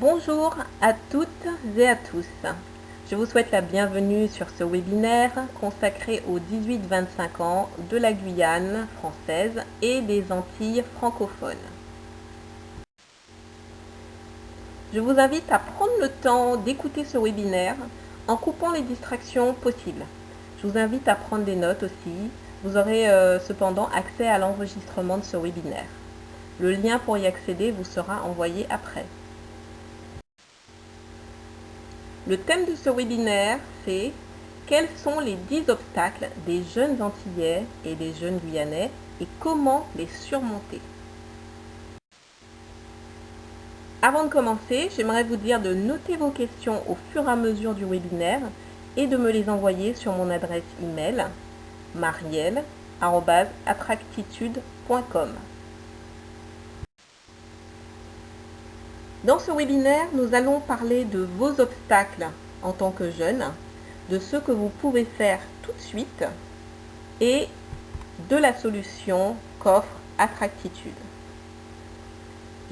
Bonjour à toutes et à tous. Je vous souhaite la bienvenue sur ce webinaire consacré aux 18-25 ans de la Guyane française et des Antilles francophones. Je vous invite à prendre le temps d'écouter ce webinaire en coupant les distractions possibles. Je vous invite à prendre des notes aussi. Vous aurez cependant accès à l'enregistrement de ce webinaire. Le lien pour y accéder vous sera envoyé après. Le thème de ce webinaire, c'est « Quels sont les 10 obstacles des jeunes Antillais et des jeunes Guyanais et comment les surmonter ?» Avant de commencer, j'aimerais vous dire de noter vos questions au fur et à mesure du webinaire et de me les envoyer sur mon adresse email marielle@attractitude.com. Dans ce webinaire, nous allons parler de vos obstacles en tant que jeune, de ce que vous pouvez faire tout de suite et de la solution qu'offre Attractitude.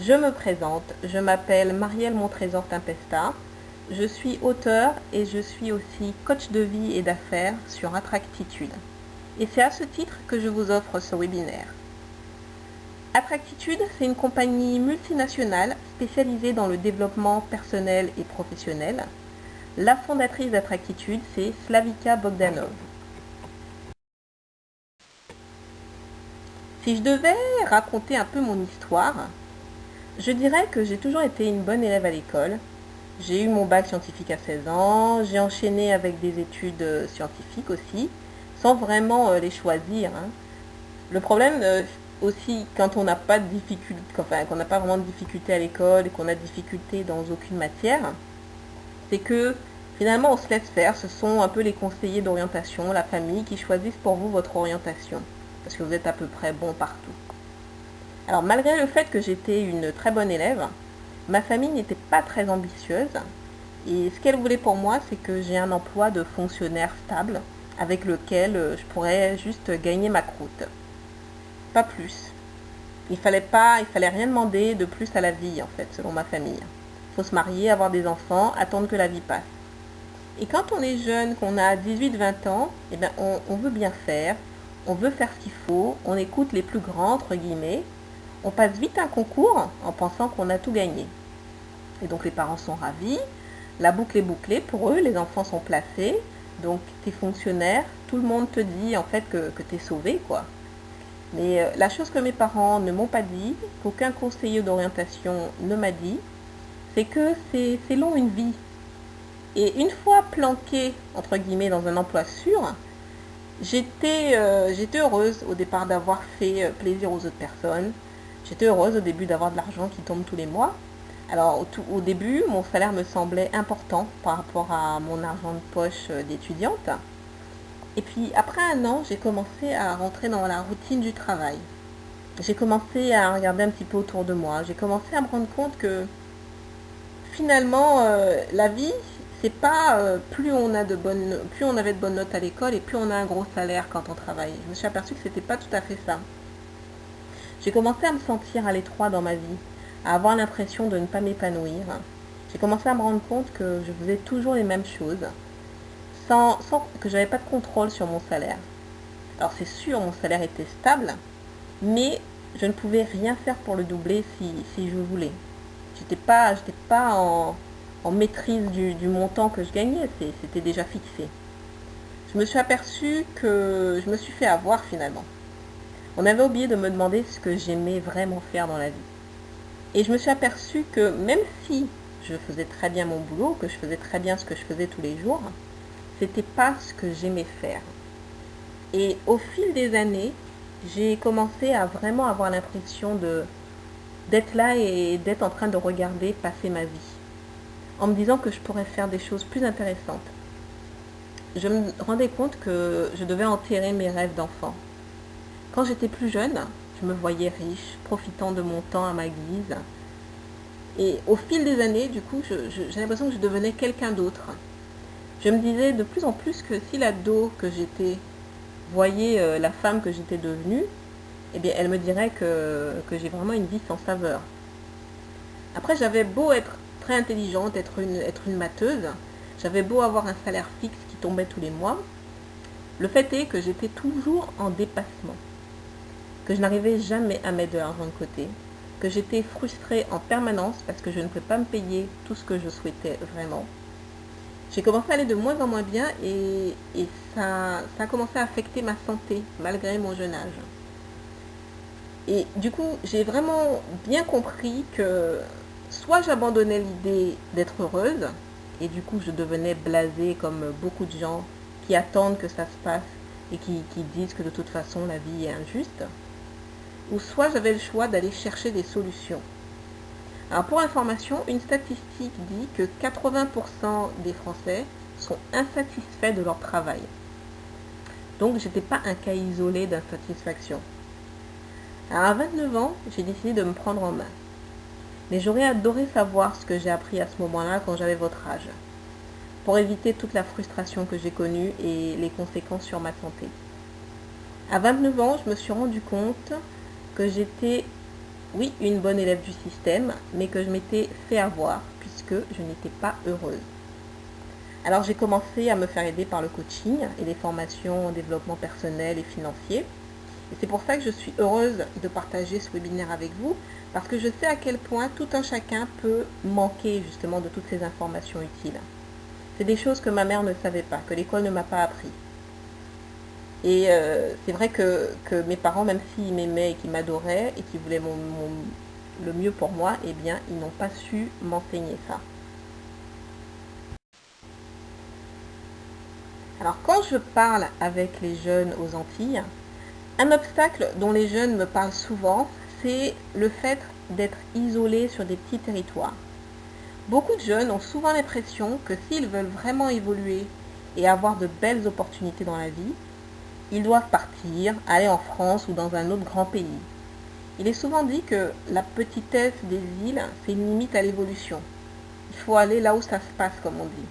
Je me présente, je m'appelle Marielle Montrésor Tempesta, je suis auteure et je suis aussi coach de vie et d'affaires sur Attractitude. Et c'est à ce titre que je vous offre ce webinaire. Attractitude, c'est une compagnie multinationale spécialisée dans le développement personnel et professionnel. La fondatrice d'Attractitude, c'est Slavika Bogdanov. Si je devais raconter un peu mon histoire, je dirais que j'ai toujours été une bonne élève à l'école. J'ai eu mon bac scientifique à 16 ans, j'ai enchaîné avec des études scientifiques aussi, sans vraiment les choisir. Le problème aussi, quand on n'a pas de difficulté, enfin, qu'on n'a pas vraiment de difficulté à l'école et qu'on a de difficulté dans aucune matière, c'est que finalement on se laisse faire. Ce sont un peu les conseillers d'orientation, la famille, qui choisissent pour vous votre orientation, parce que vous êtes à peu près bon partout. Alors malgré le fait que j'étais une très bonne élève, ma famille n'était pas très ambitieuse, et ce qu'elle voulait pour moi, c'est que j'ai un emploi de fonctionnaire stable, avec lequel je pourrais juste gagner ma croûte. Pas plus. Il fallait rien demander de plus à la vie, en fait, selon ma famille. Il faut se marier, avoir des enfants, attendre que la vie passe. Et quand on est jeune, qu'on a 18-20 ans, eh bien, on veut bien faire, on veut faire ce qu'il faut, on écoute les plus grands, entre guillemets, on passe vite un concours en pensant qu'on a tout gagné. Et donc les parents sont ravis, la boucle est bouclée pour eux, les enfants sont placés, donc t'es fonctionnaire, tout le monde te dit en fait que t'es sauvé, quoi. Mais la chose que mes parents ne m'ont pas dit, qu'aucun conseiller d'orientation ne m'a dit, c'est que c'est long une vie. Et une fois planquée, entre guillemets, dans un emploi sûr, j'étais heureuse au départ d'avoir fait plaisir aux autres personnes. J'étais heureuse au début d'avoir de l'argent qui tombe tous les mois. Alors au début, mon salaire me semblait important par rapport à mon argent de poche d'étudiante. Et puis après un an, j'ai commencé à rentrer dans la routine du travail. J'ai commencé à regarder un petit peu autour de moi. J'ai commencé à me rendre compte que finalement, la vie, c'est pas plus on avait de bonnes notes à l'école et plus on a un gros salaire quand on travaille. Je me suis aperçue que c'était pas tout à fait ça. J'ai commencé à me sentir à l'étroit dans ma vie, à avoir l'impression de ne pas m'épanouir. J'ai commencé à me rendre compte que je faisais toujours les mêmes choses, sans que j'avais pas de contrôle sur mon salaire. Alors c'est sûr, mon salaire était stable, mais je ne pouvais rien faire pour le doubler si je voulais. J'étais pas en maîtrise du montant que je gagnais, c'était déjà fixé. Je me suis aperçue que je me suis fait avoir finalement. On avait oublié de me demander ce que j'aimais vraiment faire dans la vie. Et je me suis aperçue que même si je faisais très bien mon boulot, que je faisais très bien ce que je faisais tous les jours, c'était pas ce que j'aimais faire. Et au fil des années, j'ai commencé à vraiment avoir l'impression d'être là et d'être en train de regarder passer ma vie, en me disant que je pourrais faire des choses plus intéressantes. Je me rendais compte que je devais enterrer mes rêves d'enfant. Quand j'étais plus jeune, je me voyais riche, profitant de mon temps à ma guise. Et au fil des années, du coup, j'ai l'impression que je devenais quelqu'un d'autre. Je me disais de plus en plus que si l'ado que j'étais voyait la femme que j'étais devenue, eh bien, elle me dirait que j'ai vraiment une vie sans saveur. Après, j'avais beau être très intelligente, être une matheuse. J'avais beau avoir un salaire fixe qui tombait tous les mois. Le fait est que j'étais toujours en dépassement, que je n'arrivais jamais à mettre de l'argent de côté, que j'étais frustrée en permanence parce que je ne pouvais pas me payer tout ce que je souhaitais vraiment. J'ai commencé à aller de moins en moins bien et ça a commencé à affecter ma santé malgré mon jeune âge. Et du coup, j'ai vraiment bien compris que soit j'abandonnais l'idée d'être heureuse, et du coup je devenais blasée comme beaucoup de gens qui attendent que ça se passe et qui disent que de toute façon la vie est injuste, ou soit j'avais le choix d'aller chercher des solutions. Alors pour information, une statistique dit que 80% des Français sont insatisfaits de leur travail. Donc j'étais pas un cas isolé d'insatisfaction. Alors à 29 ans, j'ai décidé de me prendre en main. Mais j'aurais adoré savoir ce que j'ai appris à ce moment-là quand j'avais votre âge, pour éviter toute la frustration que j'ai connue et les conséquences sur ma santé. À 29 ans, je me suis rendu compte que j'étais, oui, une bonne élève du système, mais que je m'étais fait avoir puisque je n'étais pas heureuse. Alors j'ai commencé à me faire aider par le coaching et les formations en développement personnel et financier. Et c'est pour ça que je suis heureuse de partager ce webinaire avec vous, parce que je sais à quel point tout un chacun peut manquer justement de toutes ces informations utiles. C'est des choses que ma mère ne savait pas, que l'école ne m'a pas appris. Et c'est vrai que mes parents, même s'ils m'aimaient et qu'ils m'adoraient et qu'ils voulaient le mieux pour moi, eh bien, ils n'ont pas su m'enseigner ça. Alors, quand je parle avec les jeunes aux Antilles, un obstacle dont les jeunes me parlent souvent, c'est le fait d'être isolés sur des petits territoires. Beaucoup de jeunes ont souvent l'impression que s'ils veulent vraiment évoluer et avoir de belles opportunités dans la vie, ils doivent partir, aller en France ou dans un autre grand pays. Il est souvent dit que la petitesse des îles, c'est une limite à l'évolution. Il faut aller là où ça se passe, comme on dit.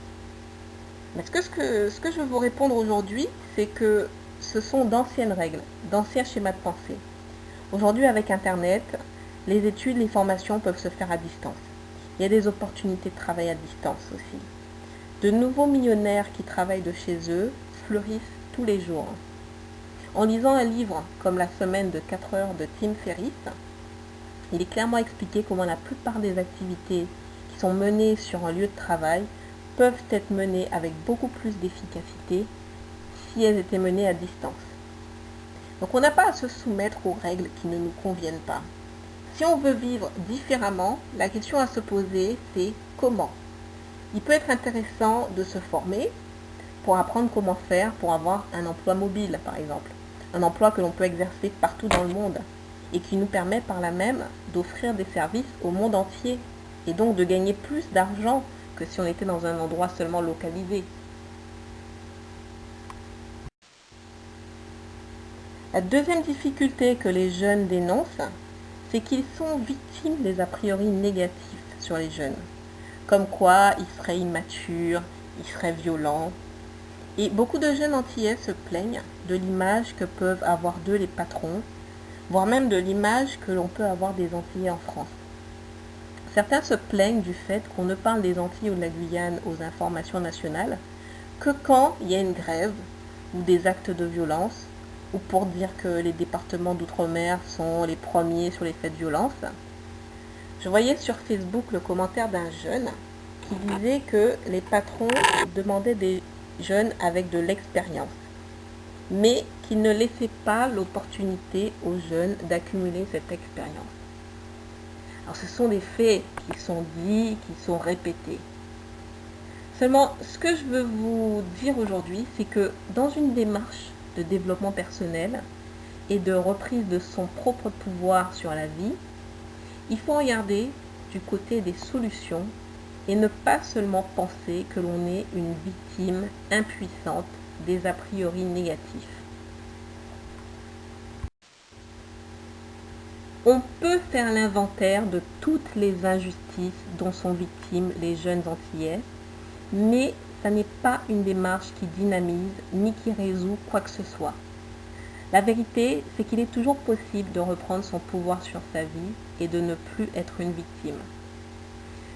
Mais ce que je veux vous répondre aujourd'hui, c'est que ce sont d'anciennes règles, d'anciens schémas de pensée. Aujourd'hui, avec Internet, les études, les formations peuvent se faire à distance. Il y a des opportunités de travail à distance aussi. De nouveaux millionnaires qui travaillent de chez eux fleurissent tous les jours. En lisant un livre comme La semaine de 4 heures de Tim Ferriss, il est clairement expliqué comment la plupart des activités qui sont menées sur un lieu de travail peuvent être menées avec beaucoup plus d'efficacité si elles étaient menées à distance. Donc on n'a pas à se soumettre aux règles qui ne nous conviennent pas. Si on veut vivre différemment, la question à se poser, c'est comment. Il peut être intéressant de se former pour apprendre comment faire pour avoir un emploi mobile, par exemple. Un emploi que l'on peut exercer partout dans le monde et qui nous permet par là même d'offrir des services au monde entier et donc de gagner plus d'argent que si on était dans un endroit seulement localisé. La deuxième difficulté que les jeunes dénoncent, c'est qu'ils sont victimes des a priori négatifs sur les jeunes. Comme quoi ils seraient immatures, ils seraient violents. Et beaucoup de jeunes antillais se plaignent de l'image que peuvent avoir d'eux les patrons, voire même de l'image que l'on peut avoir des Antillais en France. Certains se plaignent du fait qu'on ne parle des Antilles ou de la Guyane aux informations nationales que quand il y a une grève ou des actes de violence, ou pour dire que les départements d'outre-mer sont les premiers sur les faits de violence. Je voyais sur Facebook le commentaire d'un jeune qui disait que les patrons demandaient des jeunes avec de l'expérience, mais qui ne laissaient pas l'opportunité aux jeunes d'accumuler cette expérience. Alors ce sont des faits qui sont dits, qui sont répétés. Seulement, ce que je veux vous dire aujourd'hui, c'est que dans une démarche de développement personnel et de reprise de son propre pouvoir sur la vie, il faut regarder du côté des solutions et ne pas seulement penser que l'on est une victime impuissante des a priori négatifs. On peut faire l'inventaire de toutes les injustices dont sont victimes les jeunes Antillais, mais ça n'est pas une démarche qui dynamise ni qui résout quoi que ce soit. La vérité, c'est qu'il est toujours possible de reprendre son pouvoir sur sa vie et de ne plus être une victime.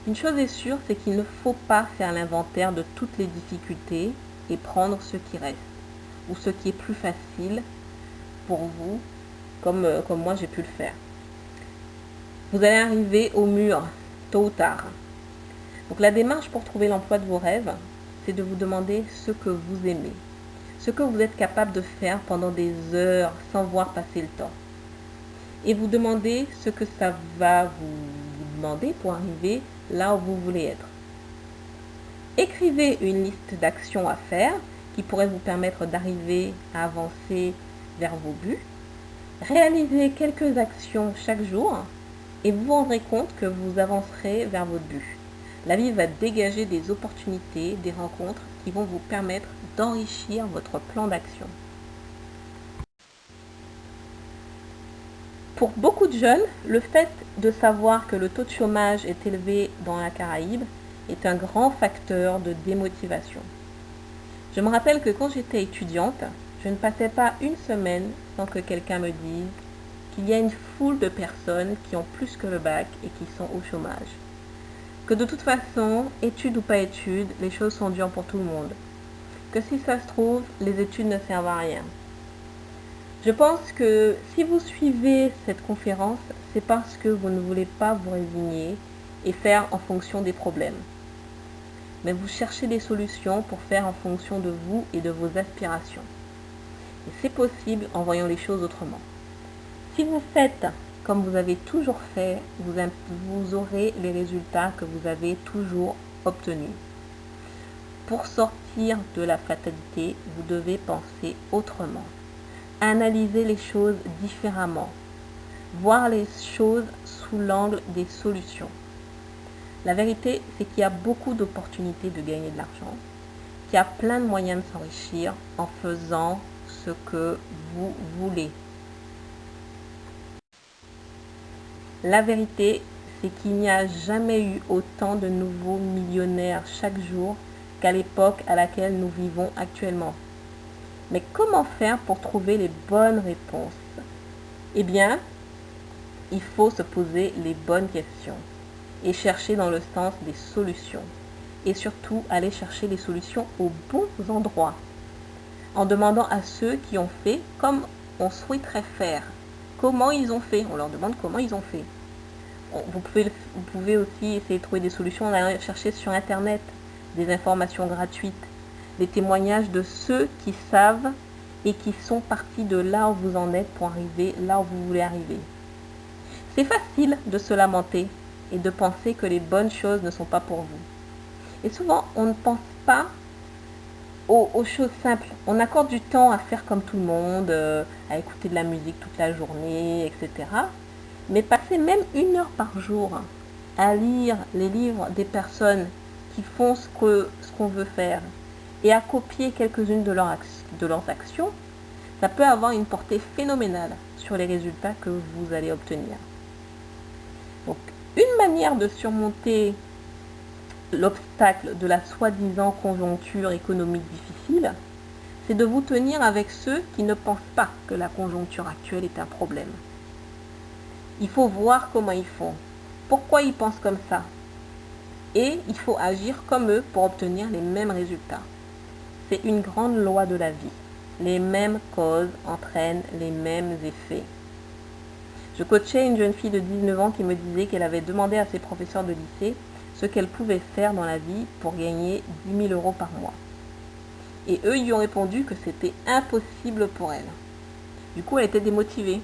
Une chose est sûre, c'est qu'il ne faut pas faire l'inventaire de toutes les difficultés et prendre ce qui reste ou ce qui est plus facile pour vous, comme moi j'ai pu le faire. Vous allez arriver au mur, tôt ou tard. Donc la démarche pour trouver l'emploi de vos rêves, c'est de vous demander ce que vous aimez, ce que vous êtes capable de faire pendant des heures sans voir passer le temps. Et vous demandez ce que ça va vous demander pour arriver là où vous voulez être. Écrivez une liste d'actions à faire qui pourrait vous permettre d'arriver à avancer vers vos buts. Réalisez quelques actions chaque jour et vous vous rendrez compte que vous avancerez vers votre but. La vie va dégager des opportunités, des rencontres qui vont vous permettre d'enrichir votre plan d'action. Pour beaucoup de jeunes, le fait de savoir que le taux de chômage est élevé dans la Caraïbe est un grand facteur de démotivation. Je me rappelle que quand j'étais étudiante, je ne passais pas une semaine sans que quelqu'un me dise qu'il y a une foule de personnes qui ont plus que le bac et qui sont au chômage. Que de toute façon, études ou pas études, les choses sont dures pour tout le monde. Que si ça se trouve, les études ne servent à rien. Je pense que si vous suivez cette conférence, c'est parce que vous ne voulez pas vous résigner et faire en fonction des problèmes. Mais vous cherchez des solutions pour faire en fonction de vous et de vos aspirations. Et c'est possible en voyant les choses autrement. Si vous faites comme vous avez toujours fait, vous aurez les résultats que vous avez toujours obtenus. Pour sortir de la fatalité, vous devez penser autrement. Analyser les choses différemment. Voir les choses sous l'angle des solutions. La vérité, c'est qu'il y a beaucoup d'opportunités de gagner de l'argent, qu'il y a plein de moyens de s'enrichir en faisant ce que vous voulez. La vérité, c'est qu'il n'y a jamais eu autant de nouveaux millionnaires chaque jour qu'à l'époque à laquelle nous vivons actuellement. Mais comment faire pour trouver les bonnes réponses? Eh bien, il faut se poser les bonnes questions et chercher dans le sens des solutions. Et surtout, aller chercher les solutions aux bons endroits. En demandant à ceux qui ont fait comme on souhaiterait faire. Comment ils ont fait? On leur demande comment ils ont fait. Vous pouvez aussi essayer de trouver des solutions en allant chercher sur Internet des informations gratuites, des témoignages de ceux qui savent et qui sont partis de là où vous en êtes pour arriver là où vous voulez arriver. C'est facile de se lamenter et de penser que les bonnes choses ne sont pas pour vous. Et souvent, on ne pense pas aux choses simples. On accorde du temps à faire comme tout le monde, à écouter de la musique toute la journée, etc. Mais passer même 1 heure par jour à lire les livres des personnes qui font ce qu'on veut faire et à copier quelques-unes de leurs actions, ça peut avoir une portée phénoménale sur les résultats que vous allez obtenir. Donc, une manière de surmonter l'obstacle de la soi-disant conjoncture économique difficile, c'est de vous tenir avec ceux qui ne pensent pas que la conjoncture actuelle est un problème. Il faut voir comment ils font, pourquoi ils pensent comme ça, et il faut agir comme eux pour obtenir les mêmes résultats. C'est une grande loi de la vie. Les mêmes causes entraînent les mêmes effets. Je coachais une jeune fille de 19 ans qui me disait qu'elle avait demandé à ses professeurs de lycée ce qu'elle pouvait faire dans la vie pour gagner 10 000 € par mois. Et eux lui ont répondu que c'était impossible pour elle. Du coup, elle était démotivée.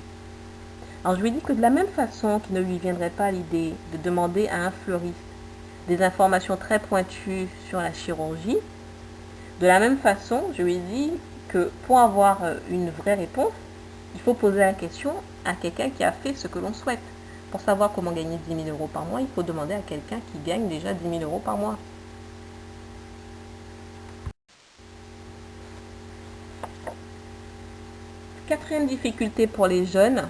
Alors je lui ai dit que de la même façon qu'il ne lui viendrait pas l'idée de demander à un fleuriste des informations très pointues sur la chirurgie, de la même façon, je lui ai dit que pour avoir une vraie réponse, il faut poser la question à quelqu'un qui a fait ce que l'on souhaite. Pour savoir comment gagner 10 000 € par mois, il faut demander à quelqu'un qui gagne déjà 10 000 € par mois. Quatrième difficulté pour les jeunes,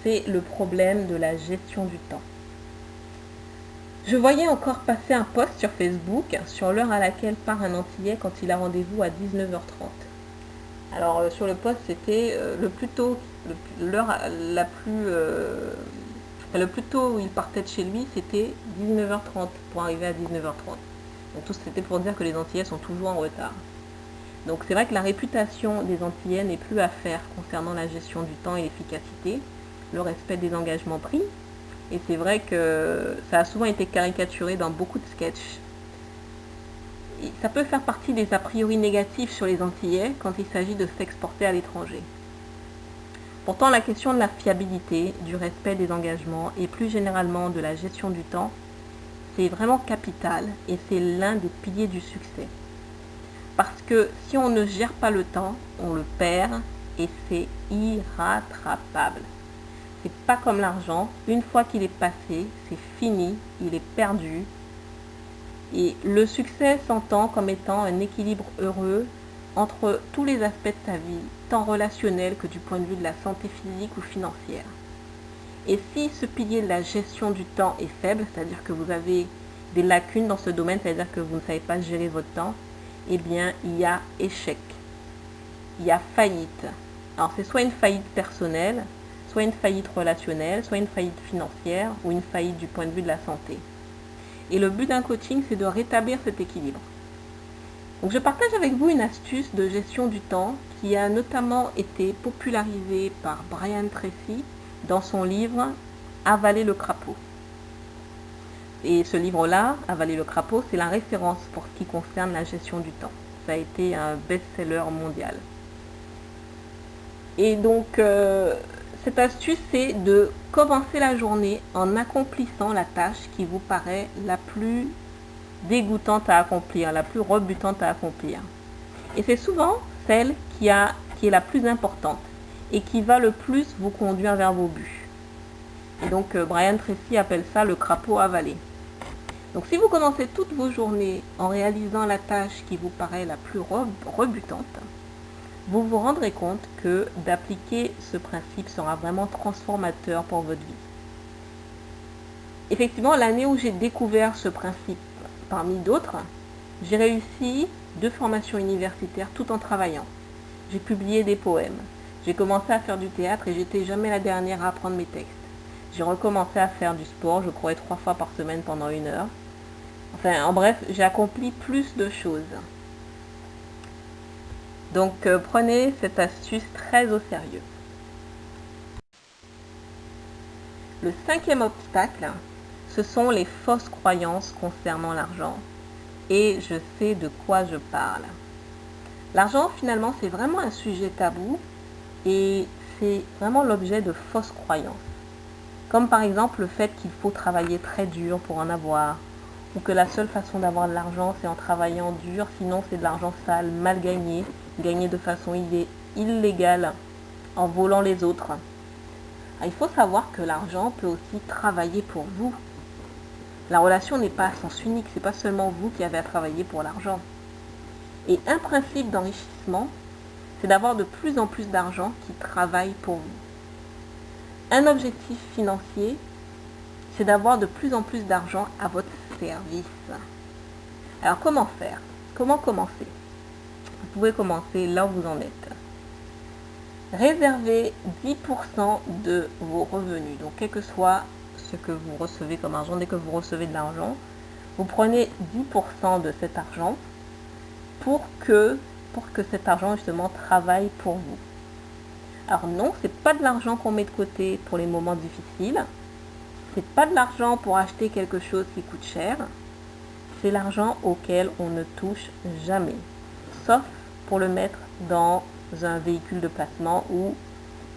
c'est le problème de la gestion du temps. Je voyais encore passer un post sur Facebook sur l'heure à laquelle part un Antillais quand il a rendez-vous à 19h30. Alors sur le post, c'était le plus tôt, l'heure la plus le plus tôt où il partait de chez lui, c'était 19h30 pour arriver à 19h30. Donc tout c'était pour dire que les Antillais sont toujours en retard. Donc c'est vrai que la réputation des Antillais n'est plus à faire concernant la gestion du temps et l'efficacité, le respect des engagements pris. Et c'est vrai que ça a souvent été caricaturé dans beaucoup de sketchs. Et ça peut faire partie des a priori négatifs sur les Antillais quand il s'agit de s'exporter à l'étranger. Pourtant, la question de la fiabilité, du respect des engagements et plus généralement de la gestion du temps, c'est vraiment capital et c'est l'un des piliers du succès. Parce que si on ne gère pas le temps, on le perd et c'est irrattrapable. C'est pas comme l'argent, une fois qu'il est passé, c'est fini, il est perdu. Et le succès s'entend comme étant un équilibre heureux entre tous les aspects de ta vie, tant relationnel que du point de vue de la santé physique ou financière. Et si ce pilier de la gestion du temps est faible, c'est-à-dire que vous avez des lacunes dans ce domaine, c'est-à-dire que vous ne savez pas gérer votre temps, eh bien, il y a échec, il y a faillite. Alors, c'est soit une faillite personnelle, soit une faillite relationnelle, soit une faillite financière ou une faillite du point de vue de la santé. Et le but d'un coaching, c'est de rétablir cet équilibre. Donc, je partage avec vous une astuce de gestion du temps qui a notamment été popularisée par Brian Tracy dans son livre « Avaler le crapaud ». Et ce livre-là, « Avaler le crapaud », c'est la référence pour ce qui concerne la gestion du temps. Ça a été un best-seller mondial. Et donc, cette astuce, c'est de commencer la journée en accomplissant la tâche qui vous paraît la plus dégoûtante à accomplir, la plus rebutante à accomplir. Et c'est souvent celle qui est la plus importante et qui va le plus vous conduire vers vos buts. Et donc, Brian Tracy appelle ça le crapaud avalé. Donc, si vous commencez toutes vos journées en réalisant la tâche qui vous paraît la plus rebutante, vous vous rendrez compte que d'appliquer ce principe sera vraiment transformateur pour votre vie. Effectivement, l'année où j'ai découvert ce principe parmi d'autres, j'ai réussi 2 formations universitaires tout en travaillant. J'ai publié des poèmes. J'ai commencé à faire du théâtre et j'étais jamais la dernière à apprendre mes textes. J'ai recommencé à faire du sport, je courais 3 fois par semaine pendant 1 heure. Enfin, en bref, j'ai accompli plus de choses. Donc, prenez cette astuce très au sérieux. Le 5e obstacle, ce sont les fausses croyances concernant l'argent. Et je sais de quoi je parle. L'argent, finalement, c'est vraiment un sujet tabou et c'est vraiment l'objet de fausses croyances. Comme par exemple le fait qu'il faut travailler très dur pour en avoir, ou que la seule façon d'avoir de l'argent, c'est en travaillant dur, sinon c'est de l'argent sale, mal gagné, gagné de façon illégale, en volant les autres. Il faut savoir que l'argent peut aussi travailler pour vous. La relation n'est pas à sens unique, c'est pas seulement vous qui avez à travailler pour l'argent. Et un principe d'enrichissement, c'est d'avoir de plus en plus d'argent qui travaille pour vous. Un objectif financier, c'est d'avoir de plus en plus d'argent à votre service. Alors comment faire? Comment commencer? Vous pouvez commencer là où vous en êtes. Réservez 10% de vos revenus. Donc quel que soit ce que vous recevez comme argent, dès que vous recevez de l'argent, vous prenez 10% de cet argent pour que cet argent justement travaille pour vous. Alors non, c'est pas de l'argent qu'on met de côté pour les moments difficiles. C'est pas de l'argent pour acheter quelque chose qui coûte cher. C'est l'argent auquel on ne touche jamais. Sauf pour le mettre dans un véhicule de placement où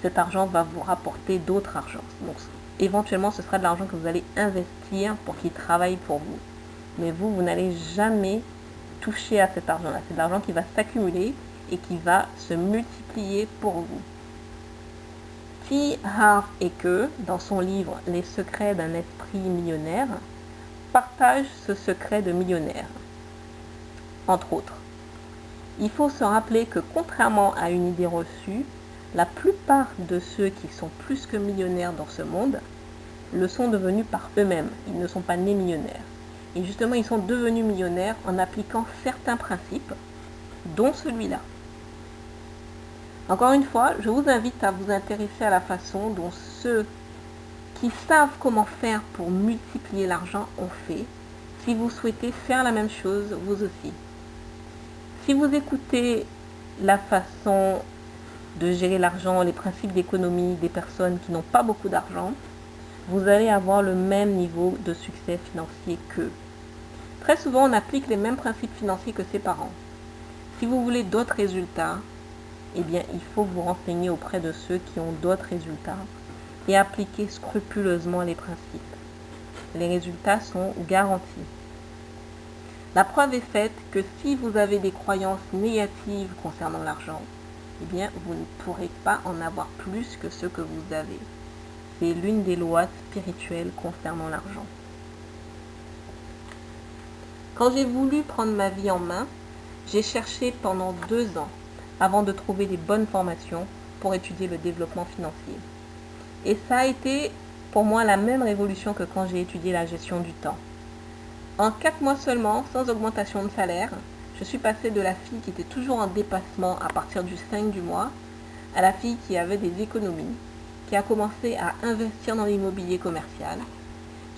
cet argent va vous rapporter d'autres argents. Donc éventuellement, ce sera de l'argent que vous allez investir pour qu'il travaille pour vous. Mais vous n'allez jamais toucher à cet argent-là. C'est de l'argent qui va s'accumuler et qui va se multiplier pour vous. T. Harv Eker, dans son livre « Les secrets d'un esprit millionnaire », partage ce secret de millionnaire. Entre autres, il faut se rappeler que contrairement à une idée reçue, la plupart de ceux qui sont plus que millionnaires dans ce monde le sont devenus par eux-mêmes. Ils ne sont pas nés millionnaires. Et justement, ils sont devenus millionnaires en appliquant certains principes, dont celui-là. Encore une fois, je vous invite à vous intéresser à la façon dont ceux qui savent comment faire pour multiplier l'argent ont fait. Si vous souhaitez faire la même chose, vous aussi. Si vous écoutez la façon de gérer l'argent, les principes d'économie des personnes qui n'ont pas beaucoup d'argent, vous allez avoir le même niveau de succès financier qu'eux. Très souvent, on applique les mêmes principes financiers que ses parents. Si vous voulez d'autres résultats, eh bien, il faut vous renseigner auprès de ceux qui ont d'autres résultats et appliquer scrupuleusement les principes. Les résultats sont garantis. La preuve est faite que si vous avez des croyances négatives concernant l'argent, eh bien, vous ne pourrez pas en avoir plus que ce que vous avez. C'est l'une des lois spirituelles concernant l'argent. Quand j'ai voulu prendre ma vie en main, j'ai cherché pendant 2 ans avant de trouver les bonnes formations pour étudier le développement financier. Et ça a été pour moi la même révolution que quand j'ai étudié la gestion du temps. En 4 mois seulement, sans augmentation de salaire, je suis passée de la fille qui était toujours en dépassement à partir du 5 du mois à la fille qui avait des économies, qui a commencé à investir dans l'immobilier commercial.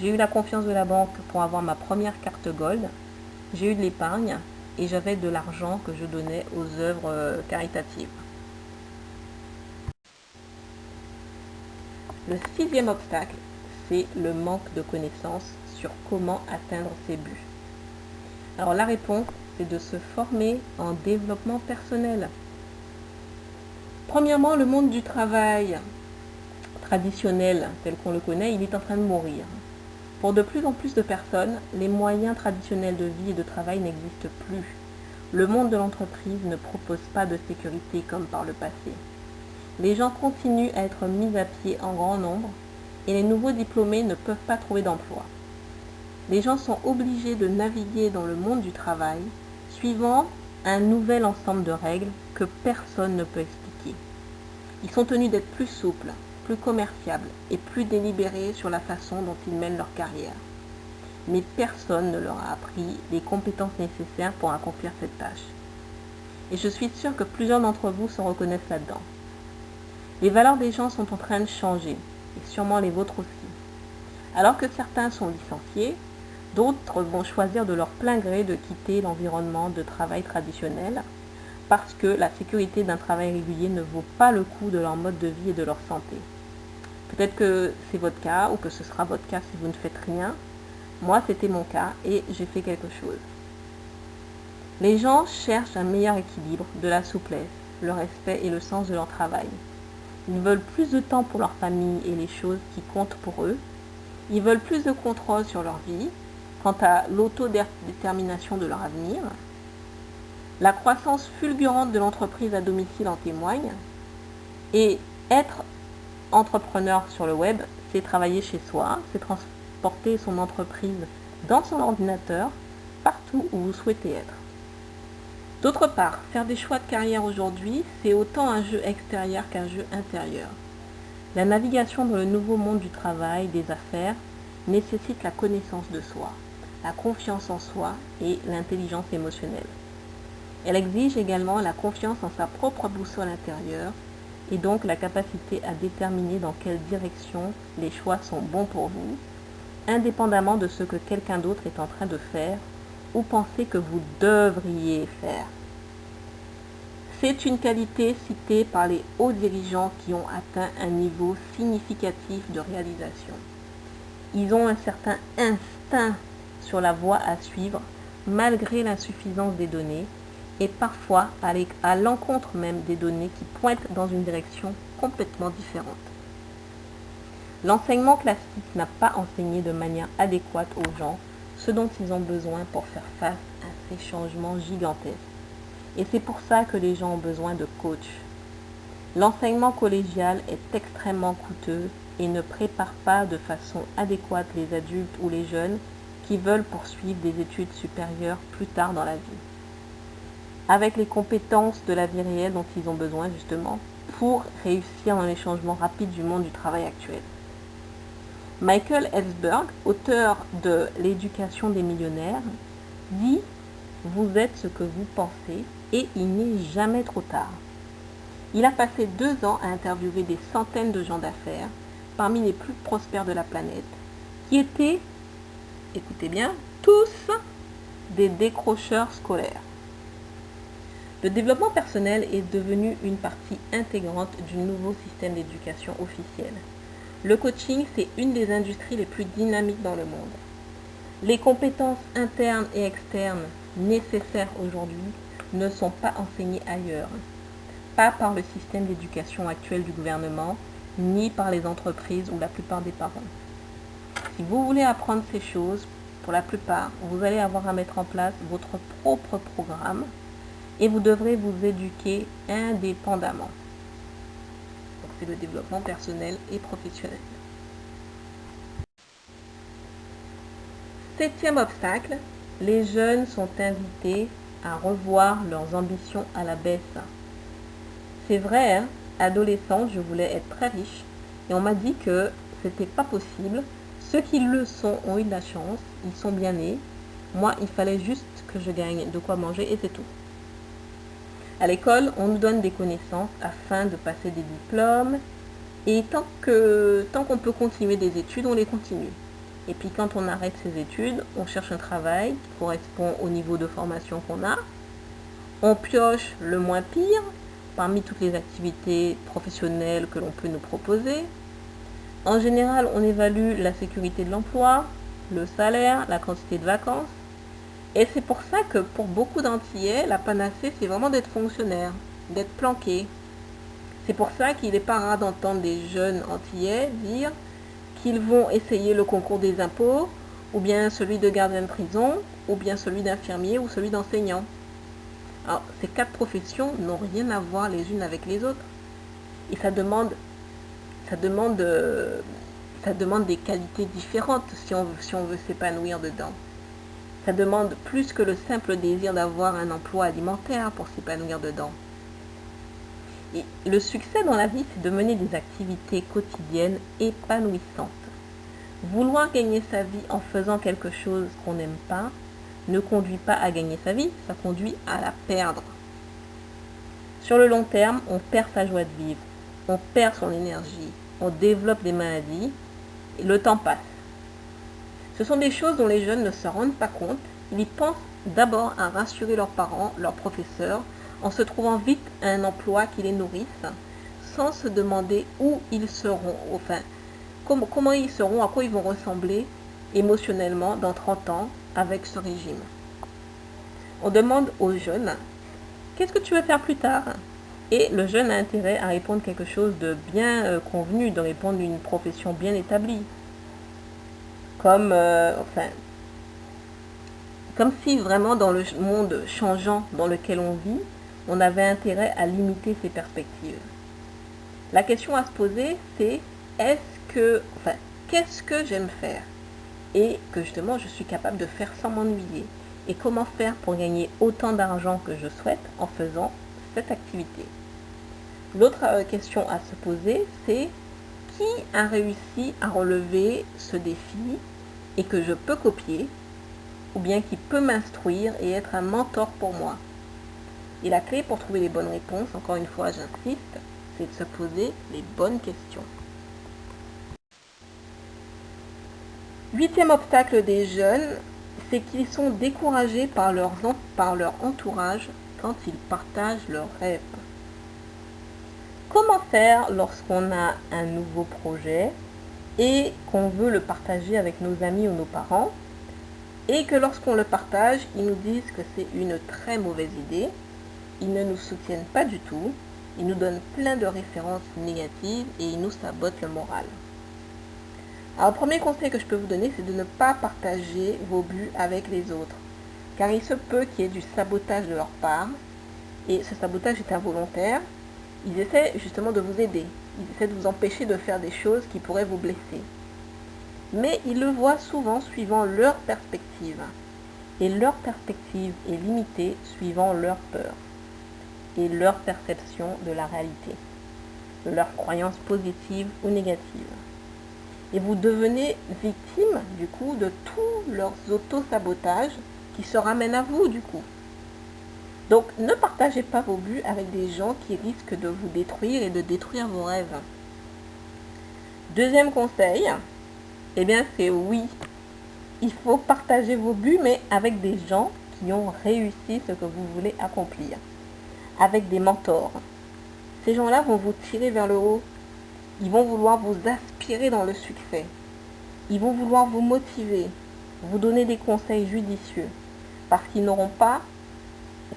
J'ai eu la confiance de la banque pour avoir ma première carte Gold. J'ai eu de l'épargne et j'avais de l'argent que je donnais aux œuvres caritatives. Le 6e obstacle, c'est le manque de connaissances sur comment atteindre ses buts. Alors la réponse, c'est de se former en développement personnel. Premièrement, le monde du travail traditionnel tel qu'on le connaît, il est en train de mourir. Pour de plus en plus de personnes, les moyens traditionnels de vie et de travail n'existent plus. Le monde de l'entreprise ne propose pas de sécurité comme par le passé. Les gens continuent à être mis à pied en grand nombre et les nouveaux diplômés ne peuvent pas trouver d'emploi. Les gens sont obligés de naviguer dans le monde du travail suivant un nouvel ensemble de règles que personne ne peut expliquer. Ils sont tenus d'être plus souples, plus commerciables et plus délibérés sur la façon dont ils mènent leur carrière. Mais personne ne leur a appris les compétences nécessaires pour accomplir cette tâche. Et je suis sûre que plusieurs d'entre vous se reconnaissent là-dedans. Les valeurs des gens sont en train de changer, et sûrement les vôtres aussi. Alors que certains sont licenciés, d'autres vont choisir de leur plein gré de quitter l'environnement de travail traditionnel parce que la sécurité d'un travail régulier ne vaut pas le coût de leur mode de vie et de leur santé. Peut-être que c'est votre cas ou que ce sera votre cas si vous ne faites rien. Moi, c'était mon cas et j'ai fait quelque chose. Les gens cherchent un meilleur équilibre, de la souplesse, le respect et le sens de leur travail. Ils veulent plus de temps pour leur famille et les choses qui comptent pour eux. Ils veulent plus de contrôle sur leur vie, quant à l'autodétermination de leur avenir. La croissance fulgurante de l'entreprise à domicile en témoigne. Et être entrepreneur sur le web, c'est travailler chez soi, c'est transporter son entreprise dans son ordinateur, partout où vous souhaitez être. D'autre part, faire des choix de carrière aujourd'hui, c'est autant un jeu extérieur qu'un jeu intérieur. La navigation dans le nouveau monde du travail, des affaires, nécessite la connaissance de soi, la confiance en soi et l'intelligence émotionnelle. Elle exige également la confiance en sa propre boussole intérieure et donc la capacité à déterminer dans quelle direction les choix sont bons pour vous, indépendamment de ce que quelqu'un d'autre est en train de faire ou pensez que vous devriez faire. C'est une qualité citée par les hauts dirigeants qui ont atteint un niveau significatif de réalisation. Ils ont un certain instinct sur la voie à suivre malgré l'insuffisance des données et parfois à l'encontre même des données qui pointent dans une direction complètement différente. L'enseignement classique n'a pas enseigné de manière adéquate aux gens ce dont ils ont besoin pour faire face à ces changements gigantesques. Et c'est pour ça que les gens ont besoin de coachs. L'enseignement collégial est extrêmement coûteux et ne prépare pas de façon adéquate les adultes ou les jeunes qui veulent poursuivre des études supérieures plus tard dans la vie, avec les compétences de la vie réelle dont ils ont besoin justement pour réussir dans les changements rapides du monde du travail actuel. Michael Ellsberg, auteur de L'éducation des millionnaires, dit « Vous êtes ce que vous pensez et il n'est jamais trop tard ». Il a passé 2 ans à interviewer des centaines de gens d'affaires, parmi les plus prospères de la planète, qui étaient, écoutez bien, tous des décrocheurs scolaires. Le développement personnel est devenu une partie intégrante du nouveau système d'éducation officiel. Le coaching, c'est une des industries les plus dynamiques dans le monde. Les compétences internes et externes nécessaires aujourd'hui ne sont pas enseignées ailleurs, pas par le système d'éducation actuel du gouvernement, ni par les entreprises ou la plupart des parents. Si vous voulez apprendre ces choses, pour la plupart, vous allez avoir à mettre en place votre propre programme et vous devrez vous éduquer indépendamment. Donc c'est le développement personnel et professionnel. 7e obstacle, les jeunes sont invités à revoir leurs ambitions à la baisse. C'est vrai, hein, adolescente, je voulais être très riche et on m'a dit que c'était pas possible. Ceux qui le sont ont eu de la chance, ils sont bien nés. Moi, il fallait juste que je gagne de quoi manger et c'est tout. À l'école, on nous donne des connaissances afin de passer des diplômes et tant qu'on peut continuer des études, on les continue. Et puis quand on arrête ses études, on cherche un travail qui correspond au niveau de formation qu'on a. On pioche le moins pire parmi toutes les activités professionnelles que l'on peut nous proposer. En général, on évalue la sécurité de l'emploi, le salaire, la quantité de vacances. Et c'est pour ça que pour beaucoup d'Antillais, la panacée, c'est vraiment d'être fonctionnaire, d'être planqué. C'est pour ça qu'il n'est pas rare d'entendre des jeunes Antillais dire qu'ils vont essayer le concours des impôts, ou bien celui de gardien de prison, ou bien celui d'infirmier ou celui d'enseignant. Alors, ces 4 professions n'ont rien à voir les unes avec les autres. Et ça demande des qualités différentes si on veut s'épanouir dedans. Ça demande plus que le simple désir d'avoir un emploi alimentaire pour s'épanouir dedans. Et le succès dans la vie, c'est de mener des activités quotidiennes épanouissantes. Vouloir gagner sa vie en faisant quelque chose qu'on n'aime pas ne conduit pas à gagner sa vie, ça conduit à la perdre. Sur le long terme, on perd sa joie de vivre, on perd son énergie, on développe des maladies et le temps passe. Ce sont des choses dont les jeunes ne se rendent pas compte. Ils pensent d'abord à rassurer leurs parents, leurs professeurs, en se trouvant vite un emploi qui les nourrisse, sans se demander où ils seront, enfin, comment ils seront, à quoi ils vont ressembler émotionnellement dans 30 ans avec ce régime. On demande aux jeunes, qu'est-ce que tu veux faire plus tard? Et le jeune a intérêt à répondre quelque chose de bien convenu, de répondre une profession bien établie. Comme si vraiment dans le monde changeant dans lequel on vit, on avait intérêt à limiter ses perspectives. La question à se poser, c'est qu'est-ce que j'aime faire et que justement je suis capable de faire sans m'ennuyer, et comment faire pour gagner autant d'argent que je souhaite en faisant cette activité. L'autre question à se poser, c'est qui a réussi à relever ce défi et que je peux copier, ou bien qui peut m'instruire et être un mentor pour moi. Et la clé pour trouver les bonnes réponses, encore une fois j'insiste, c'est de se poser les bonnes questions. 8e obstacle des jeunes, c'est qu'ils sont découragés par leur entourage quand ils partagent leurs rêves. Comment faire lorsqu'on a un nouveau projet et qu'on veut le partager avec nos amis ou nos parents, et que lorsqu'on le partage, ils nous disent que c'est une très mauvaise idée, ils ne nous soutiennent pas du tout, ils nous donnent plein de références négatives et ils nous sabotent le moral. Alors le premier conseil que je peux vous donner, c'est de ne pas partager vos buts avec les autres, car il se peut qu'il y ait du sabotage de leur part, et ce sabotage est involontaire. Ils essaient justement de vous aider, ils essaient de vous empêcher de faire des choses qui pourraient vous blesser. Mais ils le voient souvent suivant leur perspective, et leur perspective est limitée suivant leur peur et leur perception de la réalité, de leurs croyances positives ou négatives. Et vous devenez victime du coup de tous leurs auto-sabotages qui se ramènent à vous du coup. Donc ne partagez pas vos buts avec des gens qui risquent de vous détruire et de détruire vos rêves. Deuxième conseil, eh bien c'est oui, il faut partager vos buts, mais avec des gens qui ont réussi ce que vous voulez accomplir, avec des mentors. Ces gens-là vont vous tirer vers le haut, ils vont vouloir vous aspirer dans le succès, ils vont vouloir vous motiver, vous donner des conseils judicieux, parce qu'ils n'auront pas,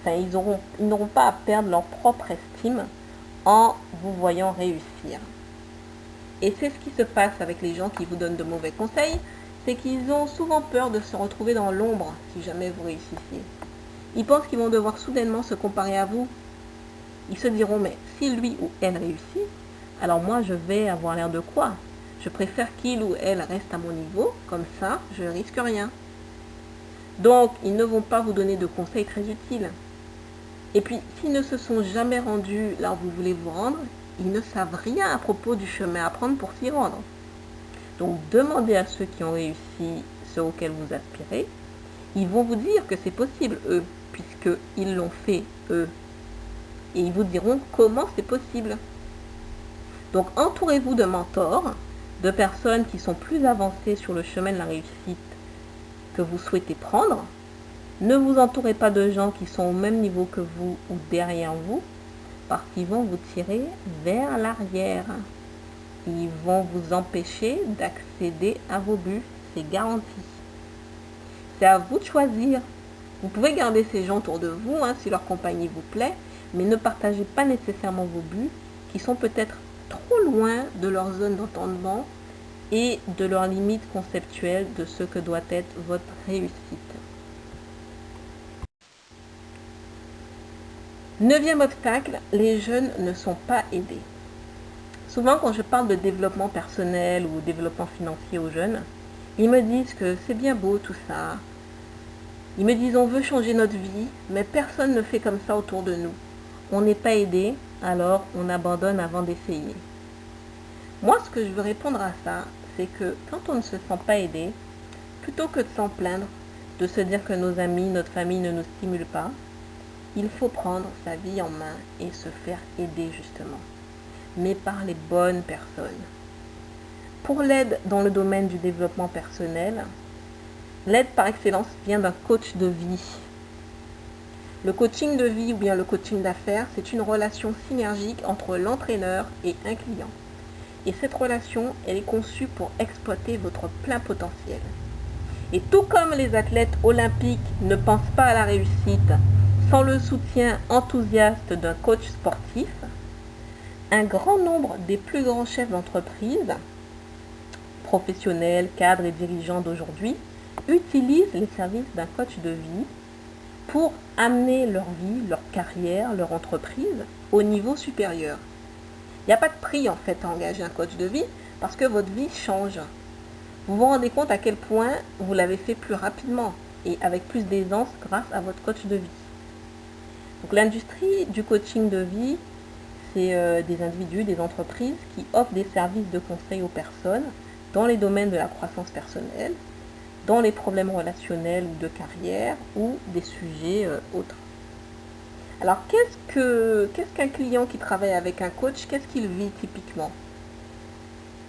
ils n'auront pas à perdre leur propre estime en vous voyant réussir. Et c'est ce qui se passe avec les gens qui vous donnent de mauvais conseils, c'est qu'ils ont souvent peur de se retrouver dans l'ombre si jamais vous réussissez. Ils pensent qu'ils vont devoir soudainement se comparer à vous. Ils se diront, mais si lui ou elle réussit, alors moi je vais avoir l'air de quoi? Je préfère qu'il ou elle reste à mon niveau, comme ça je ne risque rien. Donc ils ne vont pas vous donner de conseils très utiles. Et puis s'ils ne se sont jamais rendus là où vous voulez vous rendre, ils ne savent rien à propos du chemin à prendre pour s'y rendre. Donc demandez à ceux qui ont réussi ce auquel vous aspirez. Ils vont vous dire que c'est possible, eux, puisqu'ils l'ont fait, eux. Et ils vous diront comment c'est possible. Donc entourez-vous de mentors, de personnes qui sont plus avancées sur le chemin de la réussite que vous souhaitez prendre. Ne vous entourez pas de gens qui sont au même niveau que vous ou derrière vous, parce qu'ils vont vous tirer vers l'arrière. Ils vont vous empêcher d'accéder à vos buts, c'est garanti. C'est à vous de choisir. Vous pouvez garder ces gens autour de vous si leur compagnie vous plaît, mais ne partagez pas nécessairement vos buts qui sont peut-être trop loin de leur zone d'entendement et de leurs limites conceptuelles de ce que doit être votre réussite. 9e obstacle, les jeunes ne sont pas aidés. Souvent quand je parle de développement personnel ou développement financier aux jeunes, ils me disent que c'est bien beau tout ça. Ils me disent on veut changer notre vie, mais personne ne fait comme ça autour de nous. On n'est pas aidé, alors on abandonne avant d'essayer. Moi, ce que je veux répondre à ça, c'est que quand on ne se sent pas aidé, plutôt que de s'en plaindre, de se dire que nos amis, notre famille ne nous stimulent pas, il faut prendre sa vie en main et se faire aider justement, mais par les bonnes personnes. Pour l'aide dans le domaine du développement personnel, l'aide par excellence vient d'un coach de vie. Le coaching de vie ou bien le coaching d'affaires, c'est une relation synergique entre l'entraîneur et un client. Et cette relation, elle est conçue pour exploiter votre plein potentiel. Et tout comme les athlètes olympiques ne pensent pas à la réussite sans le soutien enthousiaste d'un coach sportif, un grand nombre des plus grands chefs d'entreprise, professionnels, cadres et dirigeants d'aujourd'hui, utilisent les services d'un coach de vie pour amener leur vie, leur carrière, leur entreprise au niveau supérieur. Il n'y a pas de prix en fait à engager un coach de vie parce que votre vie change. Vous vous rendez compte à quel point vous l'avez fait plus rapidement et avec plus d'aisance grâce à votre coach de vie. Donc l'industrie du coaching de vie, c'est des individus, des entreprises qui offrent des services de conseil aux personnes dans les domaines de la croissance personnelle, dans les problèmes relationnels ou de carrière ou des sujets autres. Alors qu'est-ce qu'un client qui travaille avec un coach, qu'est-ce qu'il vit typiquement?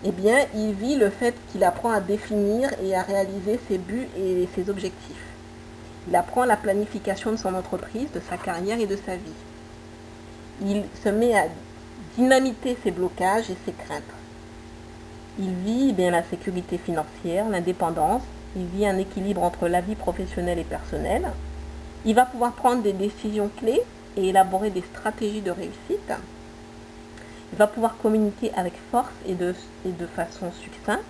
Eh bien, il vit le fait qu'il apprend à définir et à réaliser ses buts et ses objectifs. Il apprend la planification de son entreprise, de sa carrière et de sa vie. Il se met à dynamiter ses blocages et ses craintes. Il vit la sécurité financière, l'indépendance. Il vit un équilibre entre la vie professionnelle et personnelle. Il va pouvoir prendre des décisions clés et élaborer des stratégies de réussite. Il va pouvoir communiquer avec force et de façon succincte.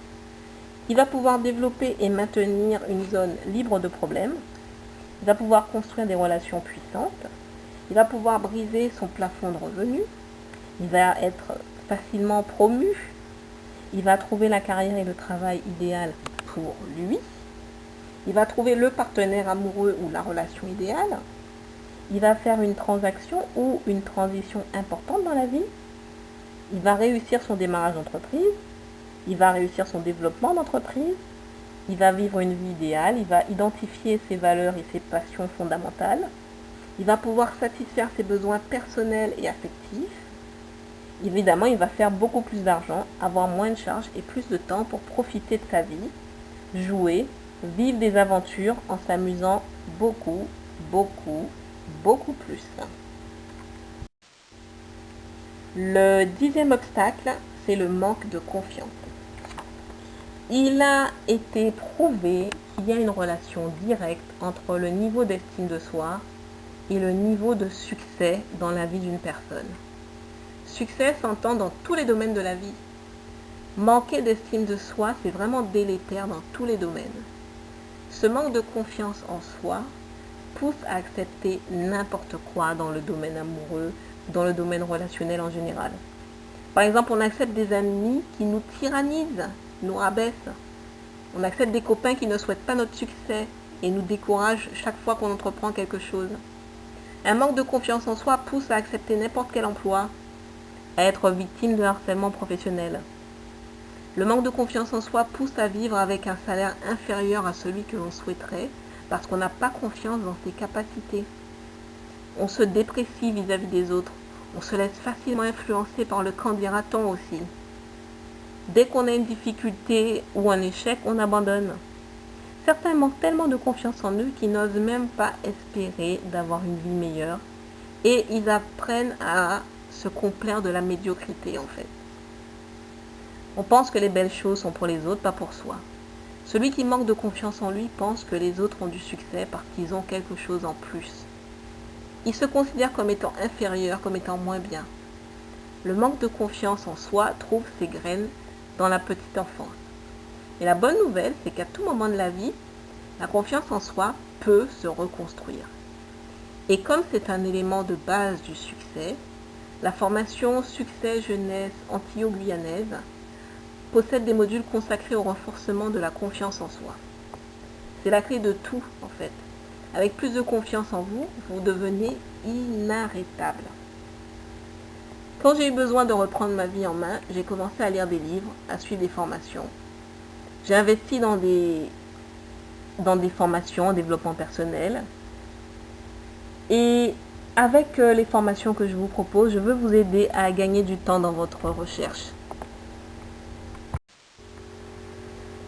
Il va pouvoir développer et maintenir une zone libre de problèmes. Il va pouvoir construire des relations puissantes. Il va pouvoir briser son plafond de revenus. Il va être facilement promu. Il va trouver la carrière et le travail idéal pour lui. Il va trouver le partenaire amoureux ou la relation idéale. Il va faire une transaction ou une transition importante dans la vie. Il va réussir son démarrage d'entreprise. Il va réussir son développement d'entreprise. Il va vivre une vie idéale. Il va identifier ses valeurs et ses passions fondamentales. Il va pouvoir satisfaire ses besoins personnels et affectifs. Évidemment, il va faire beaucoup plus d'argent, avoir moins de charges et plus de temps pour profiter de sa vie, jouer, vivre des aventures en s'amusant beaucoup, beaucoup, beaucoup plus. Le 10e obstacle, c'est le manque de confiance. Il a été prouvé qu'il y a une relation directe entre le niveau d'estime de soi et le niveau de succès dans la vie d'une personne. Succès s'entend dans tous les domaines de la vie. Manquer d'estime de soi, c'est vraiment délétère dans tous les domaines. Ce manque de confiance en soi pousse à accepter n'importe quoi dans le domaine amoureux, dans le domaine relationnel en général. Par exemple, on accepte des amis qui nous tyrannisent, nous rabaissent. On accepte des copains qui ne souhaitent pas notre succès et nous découragent chaque fois qu'on entreprend quelque chose. Un manque de confiance en soi pousse à accepter n'importe quel emploi, à être victime de harcèlement professionnel. Le manque de confiance en soi pousse à vivre avec un salaire inférieur à celui que l'on souhaiterait parce qu'on n'a pas confiance dans ses capacités. On se déprécie vis-à-vis des autres. On se laisse facilement influencer par le qu'en dira-t-on aussi. Dès qu'on a une difficulté ou un échec, on abandonne. Certains manquent tellement de confiance en eux qu'ils n'osent même pas espérer d'avoir une vie meilleure et ils apprennent à se complaire de la médiocrité en fait. On pense que les belles choses sont pour les autres, pas pour soi. Celui qui manque de confiance en lui pense que les autres ont du succès parce qu'ils ont quelque chose en plus. Il se considère comme étant inférieur, comme étant moins bien. Le manque de confiance en soi trouve ses graines dans la petite enfance. Et la bonne nouvelle, c'est qu'à tout moment de la vie, la confiance en soi peut se reconstruire. Et comme c'est un élément de base du succès, la formation Succès Jeunesse Antillais-Guyanaise possède des modules consacrés au renforcement de la confiance en soi. C'est la clé de tout en fait. Avec plus de confiance en vous, vous devenez inarrêtable. Quand j'ai eu besoin de reprendre ma vie en main, j'ai commencé à lire des livres, à suivre des formations. J'ai investi dans des formations en développement personnel. Et avec les formations que je vous propose, je veux vous aider à gagner du temps dans votre recherche.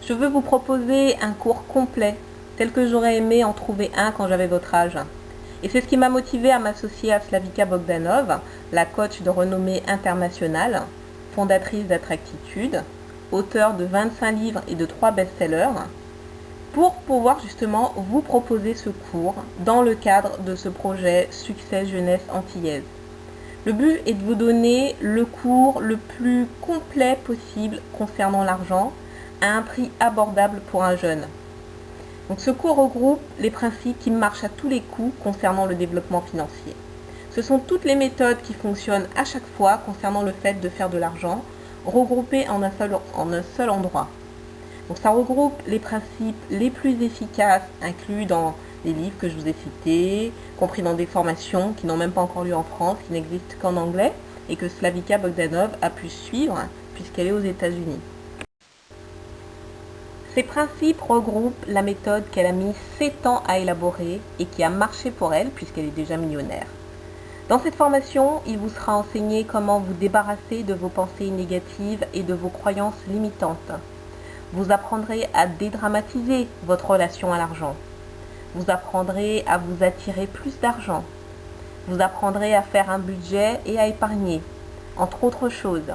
Je veux vous proposer un cours complet, tel que j'aurais aimé en trouver un quand j'avais votre âge. Et c'est ce qui m'a motivée à m'associer à Slavika Bogdanov, la coach de renommée internationale, fondatrice d'Attractitude, auteure de 25 livres et de 3 best-sellers, pour pouvoir justement vous proposer ce cours dans le cadre de ce projet Succès Jeunesse Antillaise. Le but est de vous donner le cours le plus complet possible concernant l'argent à un prix abordable pour un jeune. Donc ce cours regroupe les principes qui marchent à tous les coups concernant le développement financier. Ce sont toutes les méthodes qui fonctionnent à chaque fois concernant le fait de faire de l'argent, regroupées en un seul endroit. Donc ça regroupe les principes les plus efficaces inclus dans les livres que je vous ai cités, compris dans des formations qui n'ont même pas encore lieu en France, qui n'existent qu'en anglais, et que Slavika Bogdanov a pu suivre puisqu'elle est aux États-Unis. Ces principes regroupent la méthode qu'elle a mis 7 ans à élaborer et qui a marché pour elle puisqu'elle est déjà millionnaire. Dans cette formation, il vous sera enseigné comment vous débarrasser de vos pensées négatives et de vos croyances limitantes. Vous apprendrez à dédramatiser votre relation à l'argent. Vous apprendrez à vous attirer plus d'argent. Vous apprendrez à faire un budget et à épargner, entre autres choses.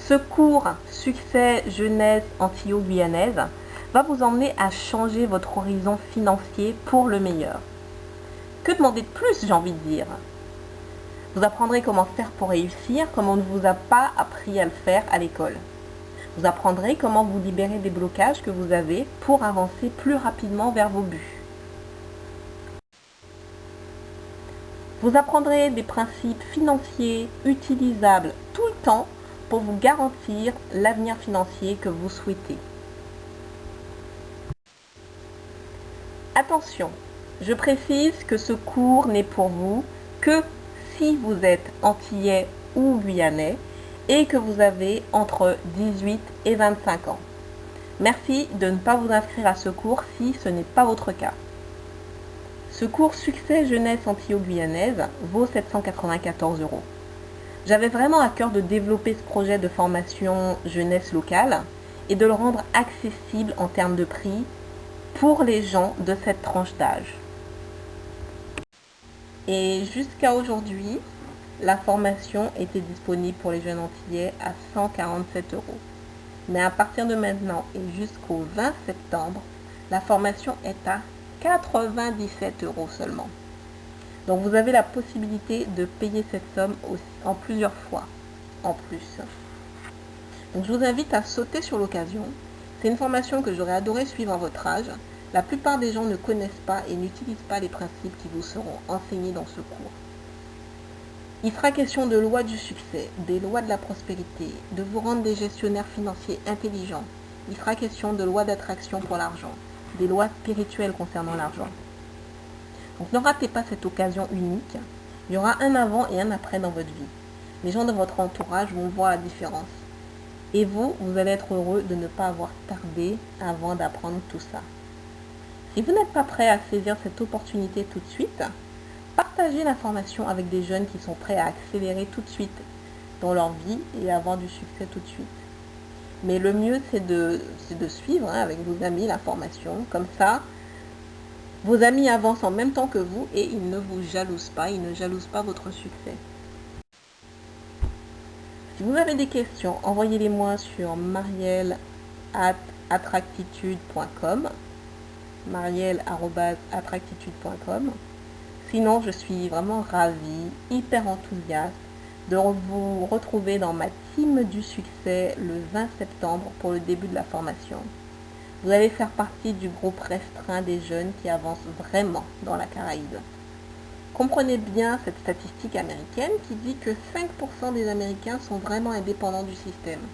Ce cours Succès Jeunesse Antillais-Guyanaise va vous emmener à changer votre horizon financier pour le meilleur. Que demander de plus, j'ai envie de dire? Vous apprendrez comment faire pour réussir, comme on ne vous a pas appris à le faire à l'école. Vous apprendrez comment vous libérer des blocages que vous avez pour avancer plus rapidement vers vos buts. Vous apprendrez des principes financiers utilisables tout le temps pour vous garantir l'avenir financier que vous souhaitez. Attention, je précise que ce cours n'est pour vous que si vous êtes antillais ou guyanais et que vous avez entre 18 et 25 ans. Merci de ne pas vous inscrire à ce cours si ce n'est pas votre cas. Ce cours Succès Jeunesse Antillais-Guyanaise vaut 794 €. J'avais vraiment à cœur de développer ce projet de formation jeunesse locale et de le rendre accessible en termes de prix pour les gens de cette tranche d'âge. Et jusqu'à aujourd'hui, la formation était disponible pour les jeunes antillais à 147 €. Mais à partir de maintenant et jusqu'au 20 septembre, la formation est à 97 € seulement. Donc vous avez la possibilité de payer cette somme en plusieurs fois en plus. Donc je vous invite à sauter sur l'occasion. C'est une formation que j'aurais adoré suivre à votre âge. La plupart des gens ne connaissent pas et n'utilisent pas les principes qui vous seront enseignés dans ce cours. Il sera question de lois du succès, des lois de la prospérité, de vous rendre des gestionnaires financiers intelligents. Il sera question de lois d'attraction pour l'argent, des lois spirituelles concernant l'argent. Donc ne ratez pas cette occasion unique. Il y aura un avant et un après dans votre vie. Les gens de votre entourage vont voir la différence. Et vous allez être heureux de ne pas avoir tardé avant d'apprendre tout ça. Si vous n'êtes pas prêt à saisir cette opportunité tout de suite, partagez l'information avec des jeunes qui sont prêts à accélérer tout de suite dans leur vie et avoir du succès tout de suite. Mais le mieux, c'est de suivre avec vos amis la formation. Comme ça, vos amis avancent en même temps que vous et ils ne vous jalousent pas, ils ne jalousent pas votre succès. Si vous avez des questions, envoyez-les-moi sur marielle@attractitude.com, marielle@attractitude.com. Sinon, je suis vraiment ravie, hyper enthousiaste de vous retrouver dans ma team du succès le 20 septembre pour le début de la formation. Vous allez faire partie du groupe restreint des jeunes qui avancent vraiment dans la Caraïbe. Comprenez bien cette statistique américaine qui dit que 5% des Américains sont vraiment indépendants du système.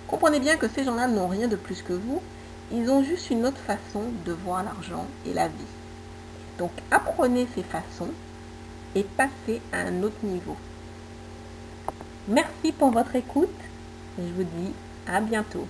Comprenez bien que ces gens-là n'ont rien de plus que vous, ils ont juste une autre façon de voir l'argent et la vie. Donc apprenez ces façons et passez à un autre niveau. Merci pour votre écoute et je vous dis à bientôt.